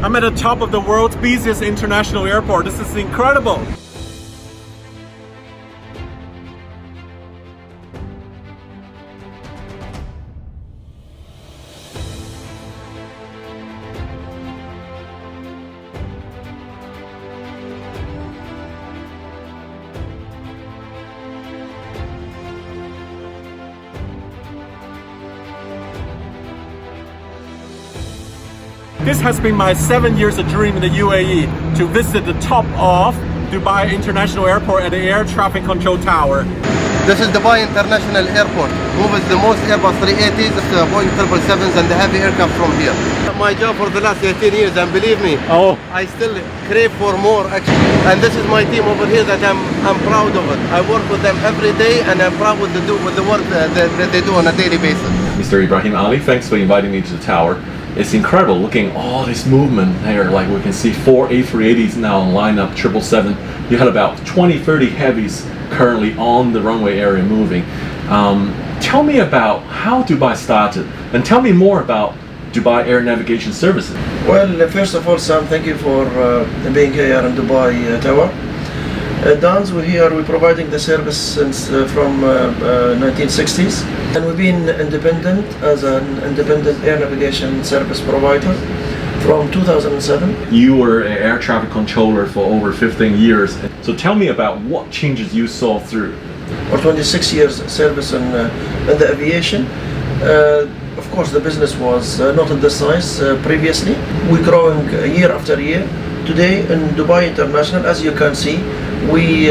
I'm at the top of the world's busiest international airport. This is incredible. This has been my 7 years of dream in the UAE to visit the top of Dubai International Airport at the Air Traffic Control Tower. This is Dubai International Airport, moves the most Airbus 380s, Boeing 777s and the heavy aircraft from here. My job for the last 18 years, and believe me, I still crave for more actually. And this is my team over here that I'm proud of it. I work with them every day and I'm proud with the work that they do on a daily basis. Mr. Ibrahim Ali, thanks for inviting me to the tower. It's incredible looking all this movement here. Like we can see 4 A380s now in lineup, 777. You had about 20-30 heavies currently on the runway area moving. Tell me about how Dubai started and tell me more about Dubai Air Navigation Services. Well, first of all, Sam, thank you for being here in Dubai Tower. We're here, we're providing the service since from 1960s, and we've been independent as an independent air navigation service provider from 2007. You were an air traffic controller for over 15 years. So tell me about what changes you saw through. For 26 years service in the aviation. Of course, the business was not in this size previously. We're growing year after year. Today in Dubai International, as you can see, we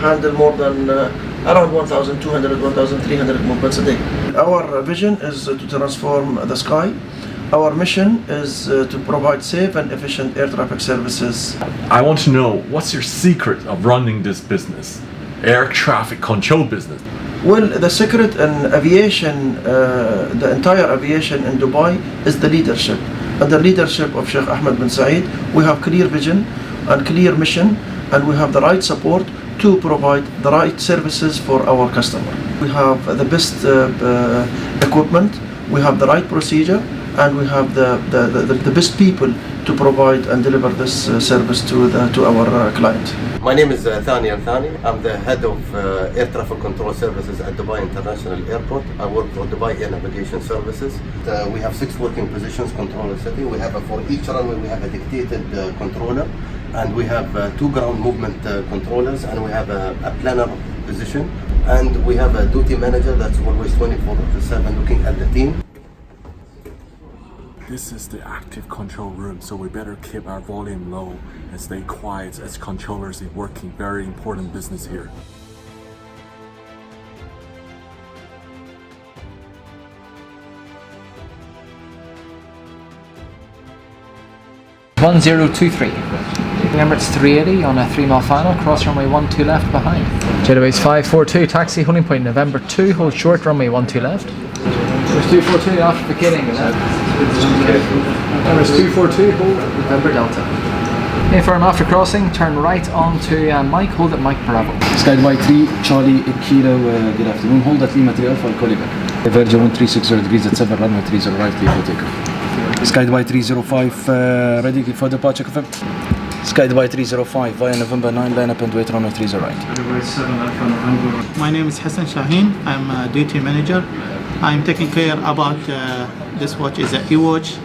handle more than around 1,200, 1,300 movements a day. Our vision is to transform the sky. Our mission is to provide safe and efficient air traffic services. I want to know, what's your secret of running this business? Air traffic control business. Well, the secret in aviation, the entire aviation in Dubai is the leadership. Under leadership of Sheikh Ahmed bin Saeed, we have clear vision and clear mission, and we have the right support to provide the right services for our customer. We have the best equipment, we have the right procedure, and we have the best people to provide and deliver this service to our client. My name is Thani. I'm the head of air traffic control services at Dubai International Airport. I work for Dubai Air Navigation Services. We have 6 working positions, controller setting. We have for each runway we have a dictated controller, and we have 2 ground movement controllers, and we have a planner position, and we have a duty manager that's always 24/7 looking at the team. This is the active control room, so we better keep our volume low and stay quiet as controllers in working very important business here. One 023. Remember, it's 380 on a 3-mile final, cross runway 12 left behind. JW's 542, taxi holding point November 2, hold short runway 12 left. There's 242 after beginning. There's 242, hold November Delta. Firm after crossing, turn right onto Mike, hold at Mike Bravo. Sky Dubai 3, Charlie Kilo, good afternoon, hold at Lima 3 Alpha, call you back. Verge 1360 degrees at 7, runway 30 right, clear for takeoff. Sky Dubai 305, ready for departure, confirm. Sky Dubai 305, via November 9, line up and wait, runway 30 right. My name is Hassan Shaheen, I'm a duty manager. I'm taking care about this watch is an e-watch,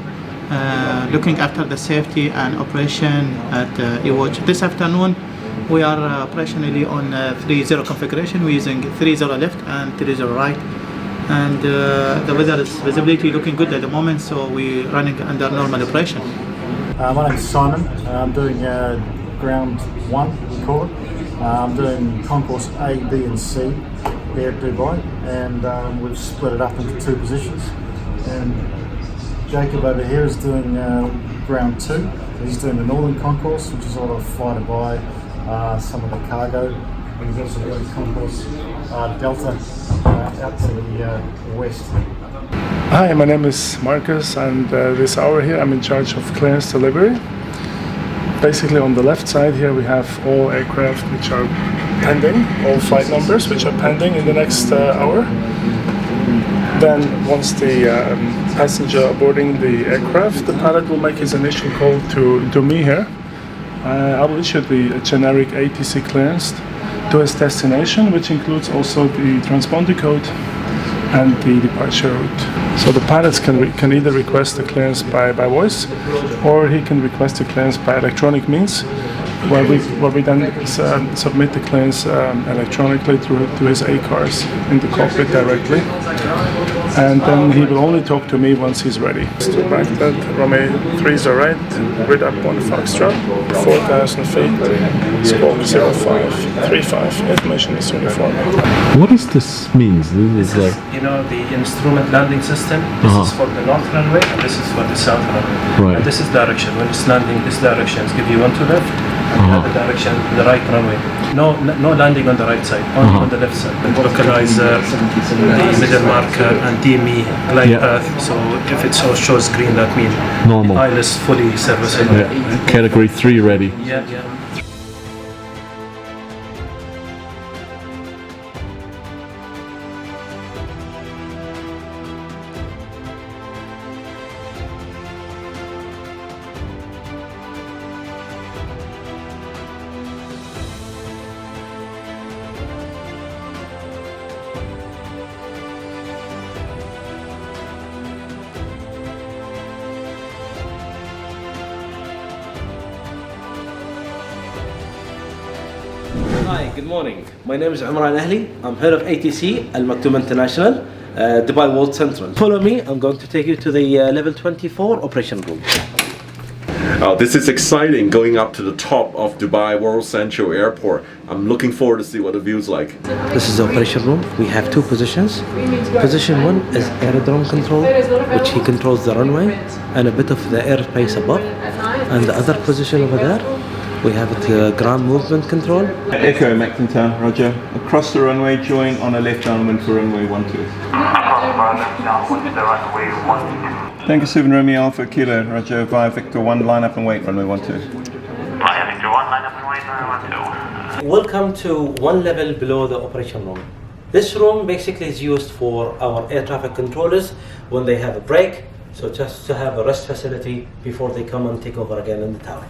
looking after the safety and operation at e-watch. This afternoon we are operationally on 3-0 configuration. We're using 3-0 left and 3-0 right, and the weather is visibility looking good at the moment, so we're running under normal operation. My name is Simon. I'm doing ground 1, we call it. I'm doing concourse A, B and C here at Dubai, and we've split it up into 2 positions. And Jacob over here is doing ground 2. He's doing the northern concourse, which is a lot of fly to by, some of the cargo. And he's also doing concourse Delta out to the west. Hi, my name is Marcus, and this hour here I'm in charge of clearance delivery. Basically on the left side here we have all aircraft which are pending, all flight numbers which are pending in the next hour. Then once the passenger boarding the aircraft, the pilot will make his initial call to me here. I will issue the generic ATC clearance to his destination, which includes also the transponder code and the departure route. So the pilots can either request the clearance by voice, or he can request the clearance by electronic means, where we then submit the clearance electronically through his ACARs in the cockpit directly. And then he will only talk to me once he's ready. Right, that runway 3 is right, grid up on Foxtrot, 4,000 feet, squawk 0535, information is uniform. What does this mean? This is like, You know, the instrument landing system, this is for the north runway and this is for the south runway. Right. And this is direction. When it's landing, this direction is give you 1 to left, and the other direction, the right runway. No landing on the right side, only on the left side. The localizer, the middle marker, and DME glide path. So if it shows green, that means normal. the aisle is fully serviceable. Category 3 ready. Yeah. Hi, good morning. My name is Omran Ahli. I'm head of ATC Al Maktoum International, Dubai World Central. Follow me, I'm going to take you to the level 24 operation room. Oh, this is exciting, going up to the top of Dubai World Central Airport. I'm looking forward to see what the view's like. This is the operation room. We have 2 positions. Position 1 is aerodrome control, which he controls the runway and a bit of the airspace above. And the other position over there, we have the ground movement control. Echo Macton Town, roger. Across the runway, join on a left downwind for runway 12. Thank you, 7 Romeo Alpha Kilo, roger. Via Victor 1, line up and wait, runway 12. Via Victor 1, line up and wait, runway 12. Welcome to 1 level below the operation room. This room basically is used for our air traffic controllers when they have a break, so just to have a rest facility before they come and take over again in the tower.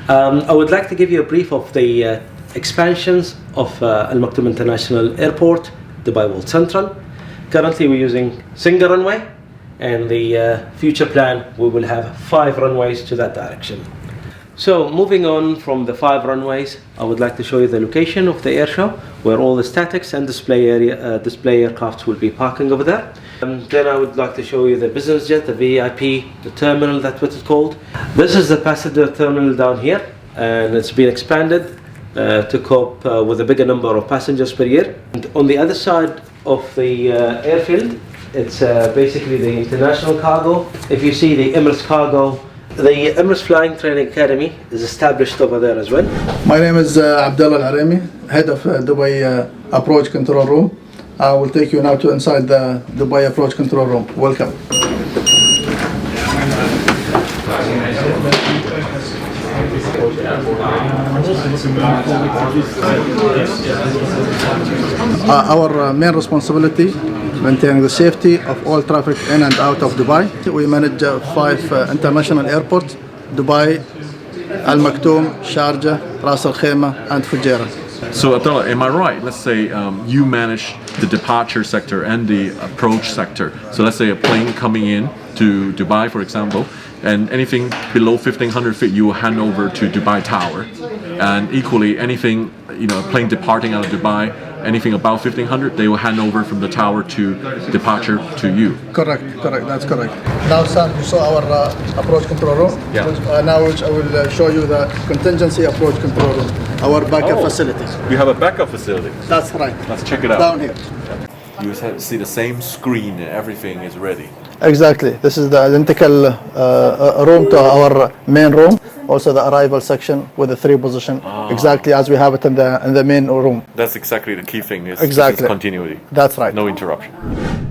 I would like to give you a brief of the expansions of Al Maktoum International Airport, Dubai World Central. Currently we're using single runway, and the future plan we will have 5 runways to that direction. So moving on from the 5 runways, I would like to show you the location of the airshow, where all the statics and display aircrafts will be parking over there. Then I would like to show you the business jet, the VIP, the terminal, that's what it's called. This is the passenger terminal down here, and it's been expanded to cope with a bigger number of passengers per year. And on the other side of the airfield, it's basically the international cargo. If you see the Emirates cargo, the Emirates Flying Training Academy is established over there as well. My name is Abdullah Al-Arimi, head of Dubai Approach Control Room. I will take you now to inside the Dubai Approach Control Room. Welcome. Our main responsibility, maintaining the safety of all traffic in and out of Dubai. We manage 5 international airports: Dubai, Al Maktoum, Sharjah, Ras Al Khaimah, and Fujairah. So Abdullah, am I right? Let's say you manage the departure sector and the approach sector. So let's say a plane coming in to Dubai, for example, and anything below 1,500 feet you will hand over to Dubai Tower. And equally, anything, a plane departing out of Dubai, anything above 1,500, they will hand over from the tower to departure to you. Correct, that's correct. Now, Sam, you saw our approach control room. Yeah. Now I will show you the contingency approach control room, our backup facility. You have a backup facility. That's right. Let's check it out. Down here. You see the same screen and everything is ready. Exactly. This is the identical room to our main room. Also the arrival section with the 3 position, exactly as we have it in the main room. That's exactly the key thing. Is continuity. That's right. No interruption.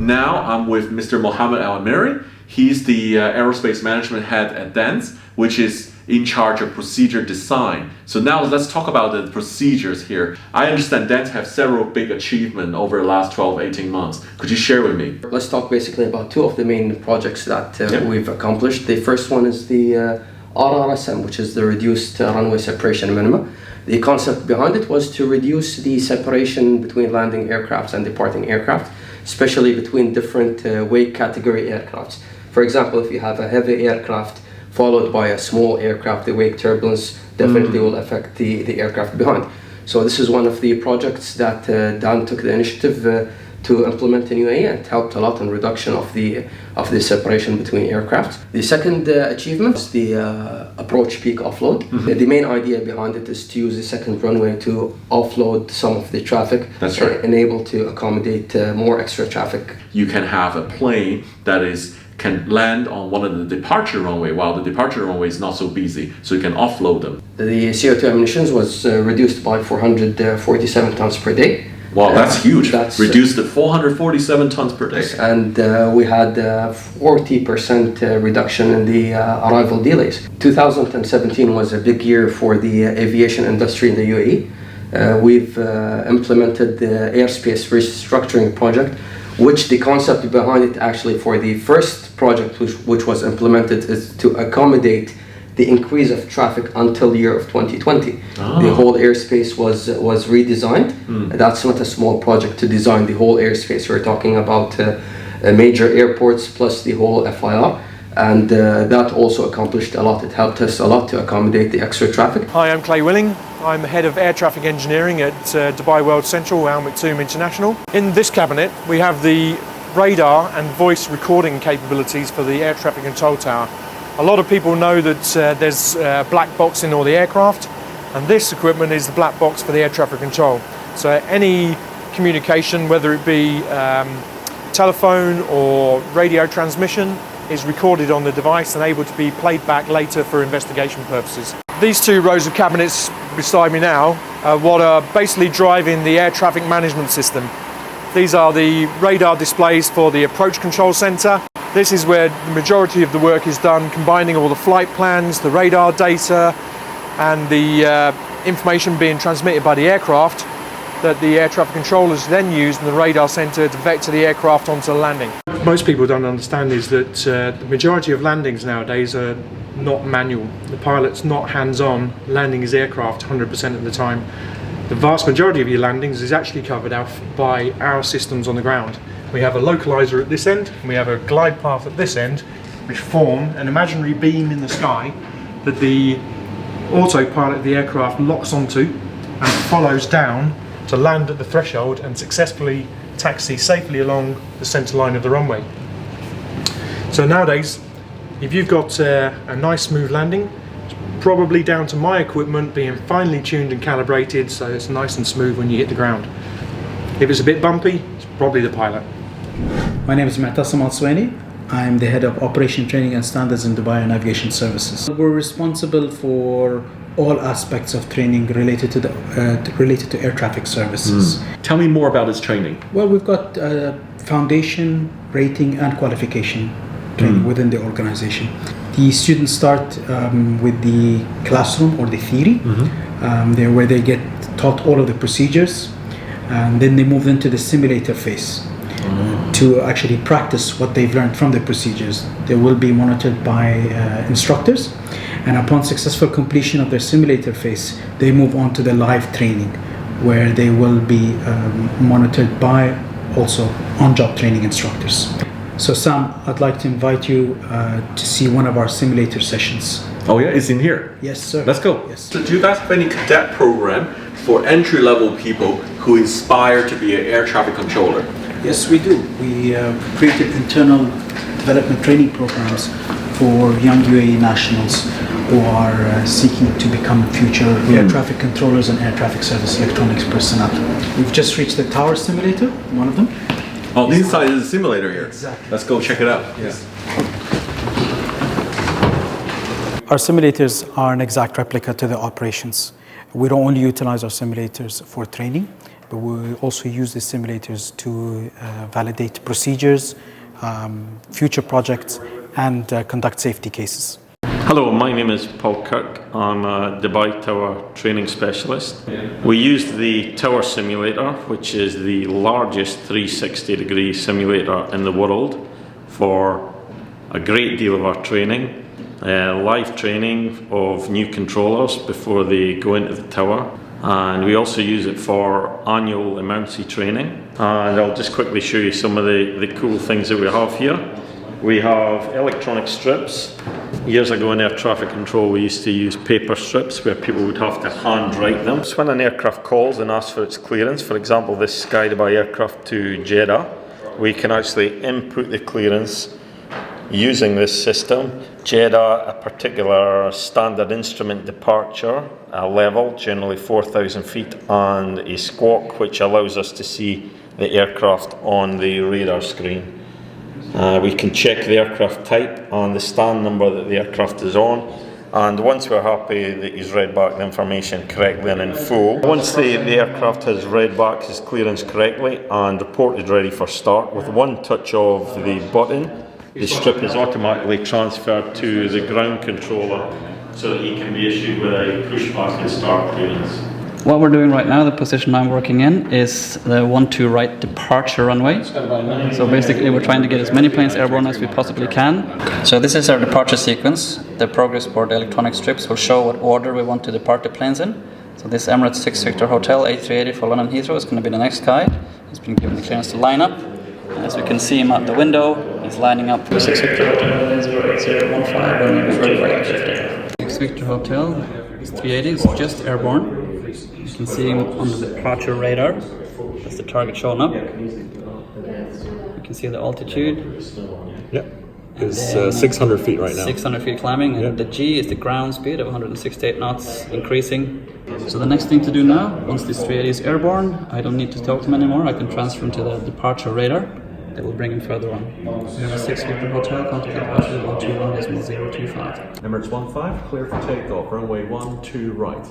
Now I'm with Mr. Mohammed Al Ameeri. He's the aerospace management head at DANS, which is in charge of procedure design. So now let's talk about the procedures here. I understand Dent have several big achievements over the last 12, 18 months. Could you share with me? Let's talk basically about two of the main projects that we've accomplished. The first one is the RRSM, which is the reduced runway separation minima. The concept behind it was to reduce the separation between landing aircraft and departing aircraft, especially between different wake category aircrafts. For example, if you have a heavy aircraft followed by a small aircraft, the wake turbulence definitely will affect the aircraft behind. So this is one of the projects that Dan took the initiative to implement in UAE, and it helped a lot in reduction of the separation between aircraft. The second achievement is the approach peak offload. The main idea behind it is to use the second runway to offload some of the traffic. That's right. And able to accommodate more extra traffic. You can have a plane that can land on one of the departure runway while the departure runway is not so busy, so you can offload them. The CO2 emissions was reduced by 447 tons per day. Wow, that's huge. Reduced to 447 tons per day. And we had 40% reduction in the arrival delays. 2017 was a big year for the aviation industry in the UAE. We've implemented the Airspace restructuring project, which the concept behind it actually for the first project which was implemented is to accommodate the increase of traffic until the year of 2020. Oh. The whole airspace was redesigned. That's not a small project to design the whole airspace. We're talking about major airports plus the whole FIR. And that also accomplished a lot. It helped us a lot to accommodate the extra traffic. Hi, I'm Clay Willing. I'm the head of air traffic engineering at Dubai World Central Al Maktoum International. In this cabinet, we have the radar and voice recording capabilities for the air traffic control tower. A lot of people know that there's a black box in all the aircraft, and this equipment is the black box for the air traffic control. So any communication, whether it be telephone or radio transmission, is recorded on the device and able to be played back later for investigation purposes. These two rows of cabinets beside me now are what are basically driving the air traffic management system. These are the radar displays for the approach control center. This is where the majority of the work is done, combining all the flight plans, the radar data, and the information being transmitted by the aircraft that the air traffic controllers then use in the radar center to vector the aircraft onto the landing. Most people don't understand is that the majority of landings nowadays are not manual. The pilot's not hands-on landing his aircraft 100% of the time. The vast majority of your landings is actually covered out by our systems on the ground. We have a localizer at this end, and we have a glide path at this end, which form an imaginary beam in the sky that the autopilot of the aircraft locks onto and follows down to land at the threshold and successfully taxi safely along the centre line of the runway. So nowadays, if you've got a nice smooth landing, it's probably down to my equipment being finely tuned and calibrated so it's nice and smooth when you hit the ground. If it's a bit bumpy, it's probably the pilot. My name is Mu'tasim Al-Swaini. I'm the head of Operation Training and Standards in Dubai Navigation Services. We're responsible for all aspects of training related to air traffic services. Tell me more about this training. Well, we've got foundation, rating, and qualification training within the organization. The students start with the classroom or the theory, where they get taught all of the procedures, and then they move into the simulator phase to actually practice what they've learned from the procedures. They will be monitored by instructors, and upon successful completion of their simulator phase, they move on to the live training, where they will be monitored by also on-job training instructors. So Sam, I'd like to invite you to see one of our simulator sessions. Oh yeah, it's in here? Yes, sir. Let's go. Yes. So do you guys have any cadet program for entry-level people who inspire to be an air traffic controller? Yes, we do. We created internal development training programs for young UAE nationals who are seeking to become future air traffic controllers and air traffic service electronics personnel. We've just reached the tower simulator, one of them. Oh, inside is a simulator here. Exactly. Let's go check it out. Yes. Our simulators are an exact replica to the operations. We don't only utilize our simulators for training, but we also use the simulators to validate procedures, future projects, and conduct safety cases. Hello, my name is Paul Kirk. I'm a Dubai Tower training specialist. We used the Tower Simulator, which is the largest 360-degree simulator in the world, for a great deal of our training. Live training of new controllers before they go into the tower. And we also use it for annual emergency training. And I'll just quickly show you some of the cool things that we have here. We have electronic strips. Years ago in air traffic control, we used to use paper strips where people would have to handwrite them. So when an aircraft calls and asks for its clearance, for example this Sky Dubai aircraft to Jeddah, we can actually input the clearance using this system. Jeddah, a particular standard instrument departure, a level, generally 4,000 feet, and a squawk which allows us to see the aircraft on the radar screen. We can check the aircraft type and the stand number that the aircraft is on, and once we're happy that he's read back the information correctly and in full, once the aircraft has read back his clearance correctly and reported ready for start, with one touch of the button, the strip is automatically transferred to the ground controller so that he can be issued with a pushback and start clearance. What we're doing right now, the position I'm working in, is the 1-2 right departure runway. So basically we're trying to get as many planes airborne as we possibly can. So this is our departure sequence. The progress board, the electronic strips, will show what order we want to depart the planes in. So this Emirates 6 Victor Hotel A380 for London Heathrow is going to be the next guy. He's been given the clearance to line up. As we can see him out the window, he's lining up for 6 Victor Hotel 015, runway 2 right 50. 6 Victor Hotel is 380, it's just airborne. You can see him on the departure radar. That's the target showing up. You can see the altitude. Yeah, it's 600 feet right now. 600 feet climbing, and the G is the ground speed of 168 knots, increasing. So the next thing to do now, once this 380 is airborne, I don't need to talk to him anymore. I can transfer him to the departure radar. That will bring him further on. We have a 6 Victor Hotel, contact departure 121.025. Emirates 15, clear for takeoff. Runway 12 right.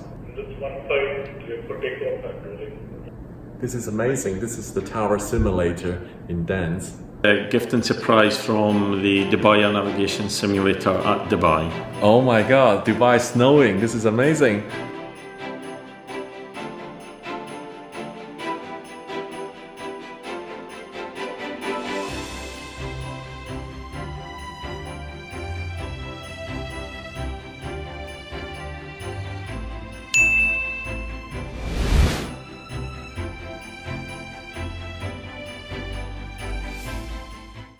This is amazing. This is the tower simulator in dance. A gift and surprise from the Dubai Air Navigation Simulator at Dubai. Oh my god, Dubai snowing. This is amazing.